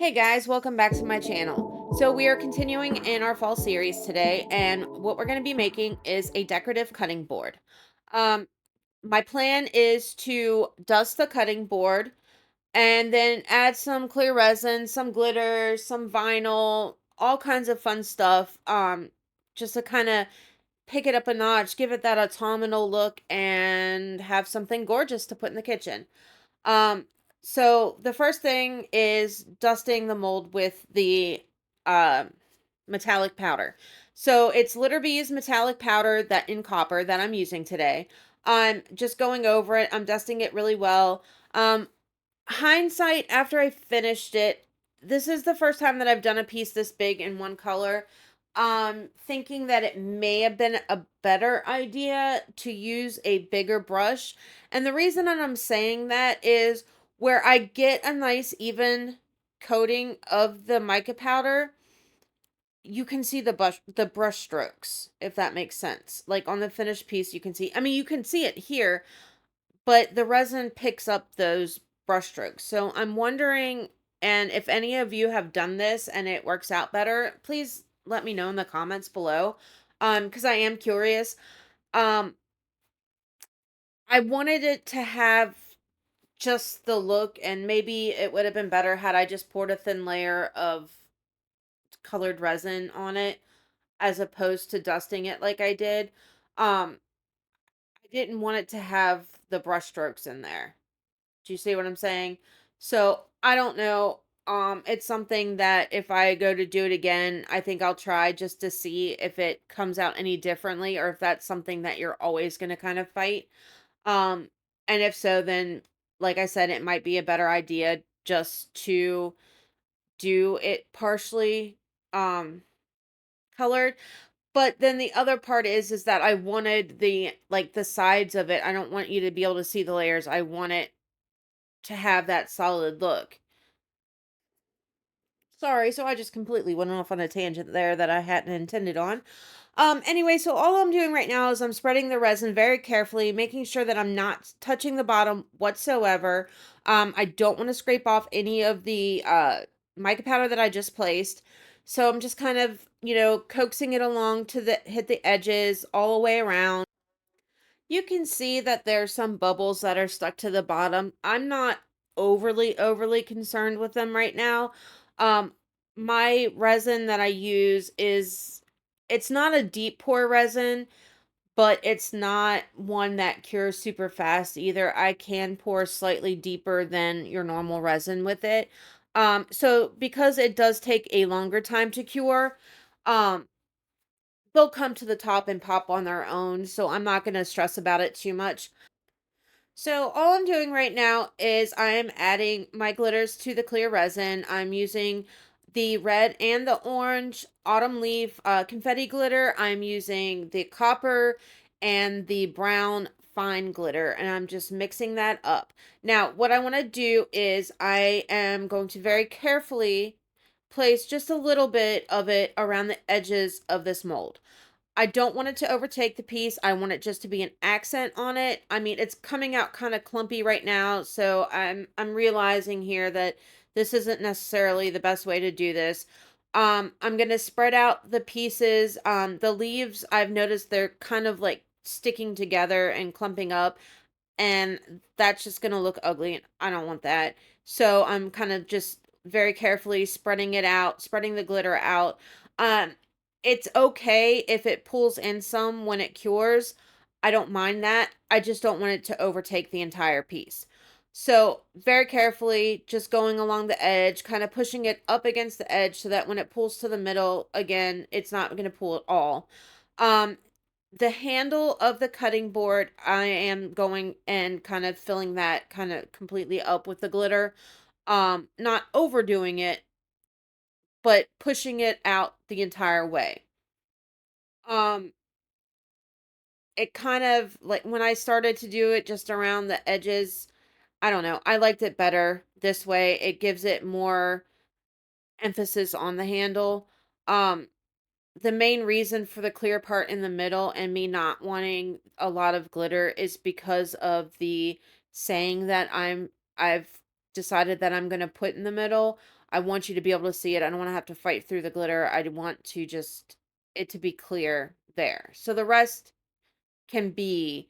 Hey guys, welcome back to my channel. So we are continuing in our fall series today, and what we're going to be making is a decorative cutting board. Um, my plan is to dust the cutting board and then add some clear resin, some glitter, some vinyl, all kinds of fun stuff. Just to kind of pick it up a notch, give it that autumnal look, and have something gorgeous to put in the kitchen. Um, so the first thing is dusting the mold with the uh, metallic powder. So it's Litter Bees metallic powder that in copper that I'm using today. I'm just going over it. I'm dusting it really well. Um, Hindsight, after I finished it, this is the first time that I've done a piece this big in one color. Thinking that it may have been a better idea to use a bigger brush. And the reason that I'm saying that is where I get a nice even coating of the mica powder, you can see the brush strokes, if that makes sense. Like on the finished piece, you can see, I mean, you can see it here, but the resin picks up those brush strokes. So I'm wondering, and if any of you have done this and it works out better, please let me know in the comments below. Because I am curious. Um, I wanted it to have just the look, and maybe it would have been better had I just poured a thin layer of colored resin on it as opposed to dusting it like I did. I didn't want it to have the brush strokes in there. Do you see what I'm saying? So I don't know. It's something that if I go to do it again, I think I'll try just to see if it comes out any differently or if that's something that you're always going to kind of fight. Um, and if so, then like I said, it might be a better idea just to do it partially colored. But then the other part is that I wanted the sides of it. I don't want you to be able to see the layers. I want it to have that solid look. Sorry, so I just completely went off on a tangent there that I hadn't intended on. Anyway, so all I'm doing right now is I'm spreading the resin very carefully, making sure that I'm not touching the bottom whatsoever. I don't want to scrape off any of the mica powder that I just placed. So I'm just kind of, coaxing it along to hit the edges all the way around. You can see that there's some bubbles that are stuck to the bottom. I'm not overly concerned with them right now. Um, my resin that I use it's not a deep pour resin, but it's not one that cures super fast either. I can pour slightly deeper than your normal resin with it. So because it does take a longer time to cure, um, they'll come to the top and pop on their own, so I'm not going to stress about it too much. So all I'm doing right now is I am adding my glitters to the clear resin. I'm using the red and the orange autumn leaf confetti glitter. I'm using the copper and the brown fine glitter, and I'm just mixing that up. Now, what I want to do is I am going to very carefully place just a little bit of it around the edges of this mold. I don't want it to overtake the piece. I want it just to be an accent on it. I mean, it's coming out kind of clumpy right now, so I'm realizing here that this isn't necessarily the best way to do this. I'm going to spread out the pieces. The leaves, I've noticed they're kind of like sticking together and clumping up, and that's just going to look ugly, and I don't want that. So I'm kind of just very carefully spreading it out, spreading the glitter out. Um, it's okay if it pulls in some when it cures. I don't mind that. I just don't want it to overtake the entire piece. So very carefully, just going along the edge, kind of pushing it up against the edge so that when it pulls to the middle, again, it's not going to pull at all. Um, the handle of the cutting board, I am going and kind of filling that kind of completely up with the glitter. Not overdoing it, but pushing it out the entire way. Um, it kind of like when I started to do it just around the edges, I don't know. I liked it better this way. It gives it more emphasis on the handle. Um, the main reason for the clear part in the middle and me not wanting a lot of glitter is because of the saying that I've decided that I'm going to put in the middle. I want you to be able to see it. I don't want to have to fight through the glitter. I want to just it to be clear there. So the rest can be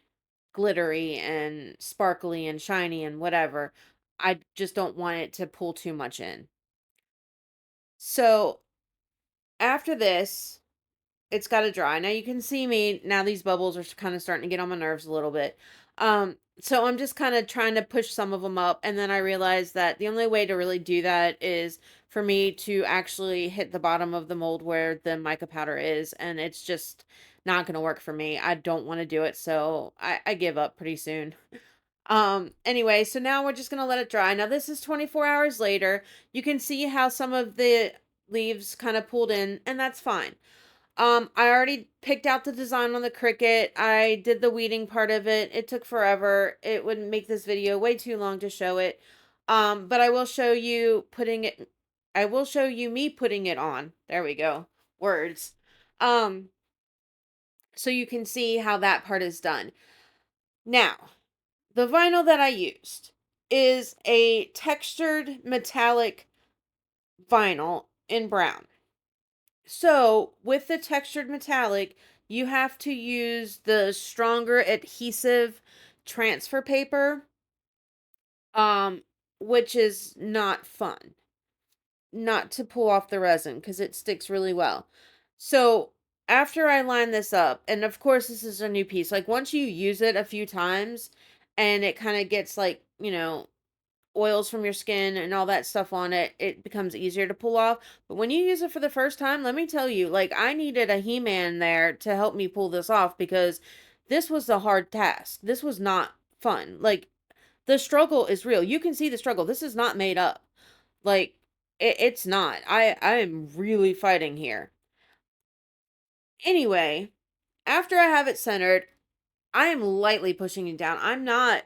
glittery and sparkly and shiny and whatever. I just don't want it to pull too much in. So after this, it's gotta dry. Now you can see me now these bubbles are kind of starting to get on my nerves a little bit. So I'm just kind of trying to push some of them up, and then I realized that the only way to really do that is for me to actually hit the bottom of the mold where the mica powder is, and it's just not gonna work for me. I don't want to do it, so I give up pretty soon. Anyway, so now we're just gonna let it dry. Now this is 24 hours later. You can see how some of the leaves kind of pulled in, and that's fine. I already picked out the design on the Cricut. I did the weeding part of it. It took forever. It would make this video way too long to show it. But I will show you me putting it on. There we go. Words. Um, so you can see how that part is done. Now, the vinyl that I used is a textured metallic vinyl in brown. So, with the textured metallic, you have to use the stronger adhesive transfer paper, um, which is not fun. Not to pull off the resin because it sticks really well. So, after I line this up, and of course, this is a new piece, like once you use it a few times and it kind of gets like, oils from your skin and all that stuff on it, it becomes easier to pull off. But when you use it for the first time, let me tell you, like I needed a He-Man there to help me pull this off because this was a hard task. This was not fun. Like the struggle is real. You can see the struggle. This is not made up. Like it's not. I am really fighting here. Anyway, after I have it centered, I am lightly pushing it down. I'm not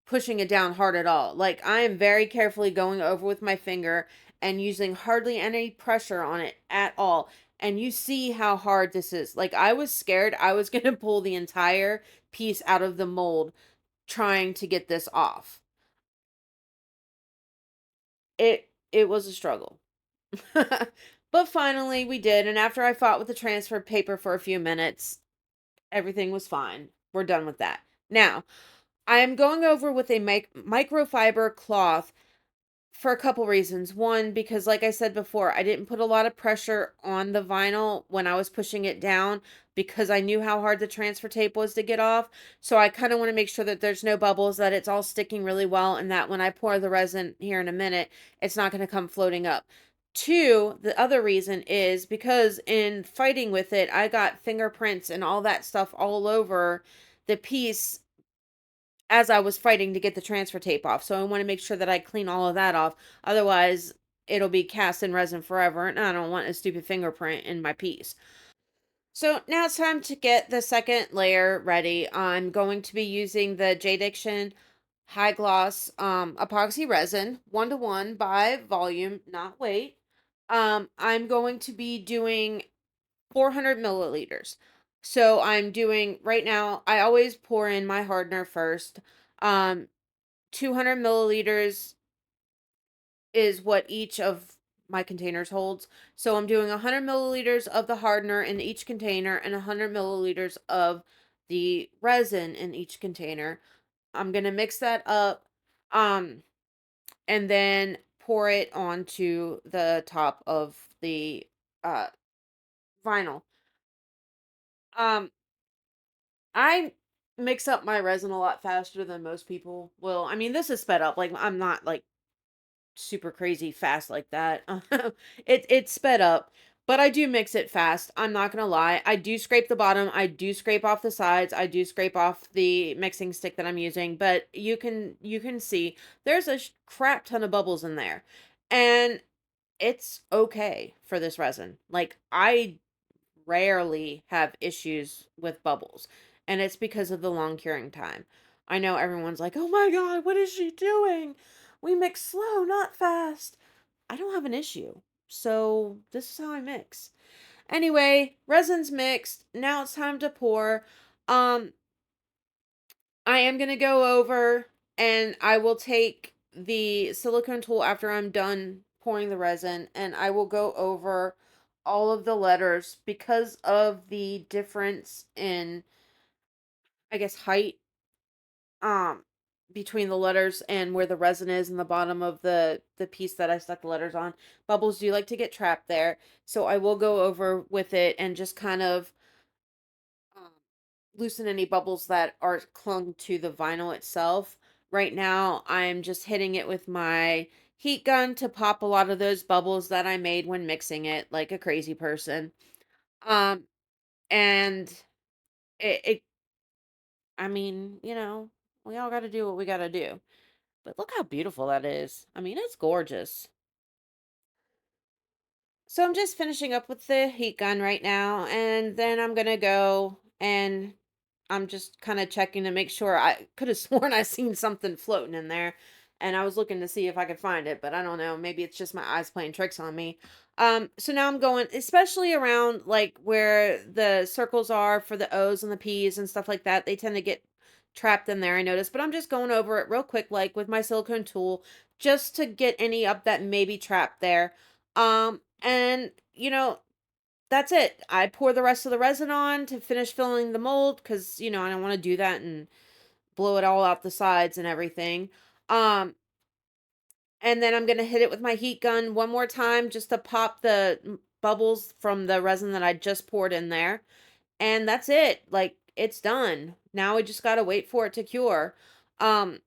pushing it down hard at all. Like I am very carefully going over with my finger and using hardly any pressure on it at all. And you see how hard this is. Like I was scared I was going to pull the entire piece out of the mold trying to get this off. It was a struggle. But finally we did, and after I fought with the transfer paper for a few minutes, everything was fine. We're done with that. Now, I am going over with a microfiber cloth for a couple reasons. One, because like I said before, I didn't put a lot of pressure on the vinyl when I was pushing it down because I knew how hard the transfer tape was to get off. So I kind of want to make sure that there's no bubbles, that it's all sticking really well, and that when I pour the resin here in a minute, it's not going to come floating up. Two, the other reason is because in fighting with it, I got fingerprints and all that stuff all over the piece as I was fighting to get the transfer tape off. So I want to make sure that I clean all of that off. Otherwise, it'll be cast in resin forever, and I don't want a stupid fingerprint in my piece. So now it's time to get the second layer ready. I'm going to be using the JDiction High Gloss epoxy resin, 1:1 by volume, not weight. I'm going to be doing 400 milliliters. So I'm doing right now, I always pour in my hardener first. Um, 200 milliliters is what each of my containers holds. So I'm doing 100 milliliters of the hardener in each container and 100 milliliters of the resin in each container. I'm going to mix that up um, and then pour it onto the top of the uh, vinyl. Um, I mix up my resin a lot faster than most people will. I mean, this is sped up. Like I'm not like super crazy fast like that. It's sped up, but I do mix it fast. I'm not gonna lie. I do scrape the bottom. I do scrape off the sides. I do scrape off the mixing stick that I'm using. But you can see there's a crap ton of bubbles in there, and it's okay for this resin. Like I rarely have issues with bubbles, and it's because of the long curing time. I know everyone's like, "Oh my god, what is she doing? We mix slow, not fast." I don't have an issue. So, this is how I mix. Anyway, resin's mixed. Now it's time to pour. Um I am going to go over and I will take the silicone tool after I'm done pouring the resin, and I will go over all of the letters because of the difference in, I guess, height, um, between the letters and where the resin is in the bottom of the piece that I stuck the letters on. Bubbles do like to get trapped there, so I will go over with it and just kind of um, loosen any bubbles that are clung to the vinyl itself. Right now, I'm just hitting it with my heat gun to pop a lot of those bubbles that I made when mixing it like a crazy person. Um, and it I mean, we all got to do what we got to do. But look how beautiful that is. I mean, it's gorgeous. So I'm just finishing up with the heat gun right now, and then I'm gonna go and I'm just kind of checking to make sure. I could have sworn I seen something floating in there, and I was looking to see if I could find it, but I don't know. Maybe it's just my eyes playing tricks on me. So now I'm going, especially around like where the circles are for the O's and the P's and stuff like that. They tend to get trapped in there, I noticed, but I'm just going over it real quick, like with my silicone tool, just to get any up that may be trapped there. And that's it. I pour the rest of the resin on to finish filling the mold because, I don't want to do that and blow it all out the sides and everything. Um, and then I'm going to hit it with my heat gun one more time just to pop the bubbles from the resin that I just poured in there. And that's it. Like, it's done. Now we just got to wait for it to cure. Um,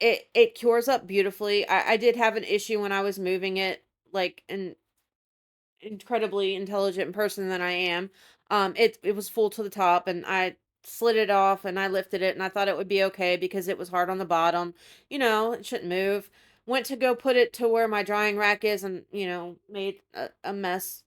it cures up beautifully. I did have an issue when I was moving it, like, and incredibly intelligent person that I am, it was full to the top, and I slid it off and I lifted it and I thought it would be okay because it was hard on the bottom. It shouldn't move. Went to go put it to where my drying rack is and, made a mess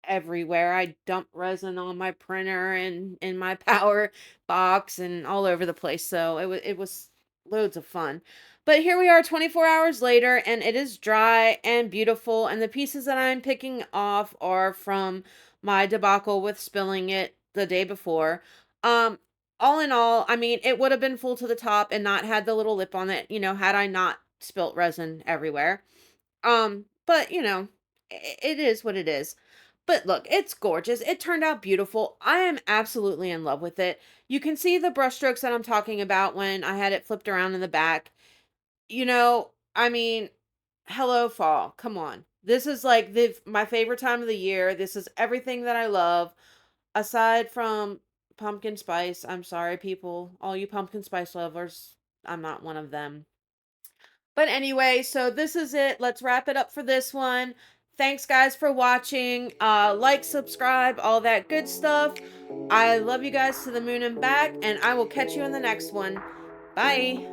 everywhere. I dumped resin on my printer and in my power box and all over the place. So it was loads of fun. But here we are 24 hours later and it is dry and beautiful, and the pieces that I'm picking off are from my debacle with spilling it the day before. Um all in all, I mean, it would have been full to the top and not had the little lip on it, had I not spilt resin everywhere. But it is what it is. But look, it's gorgeous. It turned out beautiful. I am absolutely in love with it. You can see the brushstrokes that I'm talking about when I had it flipped around in the back. I mean, hello fall. Come on. This is like my favorite time of the year. This is everything that I love aside from pumpkin spice. I'm sorry people, all you pumpkin spice lovers. I'm not one of them. But anyway, so this is it. Let's wrap it up for this one. Thanks guys for watching. Like, subscribe, all that good stuff. I love you guys to the moon and back, and I will catch you in the next one. Bye.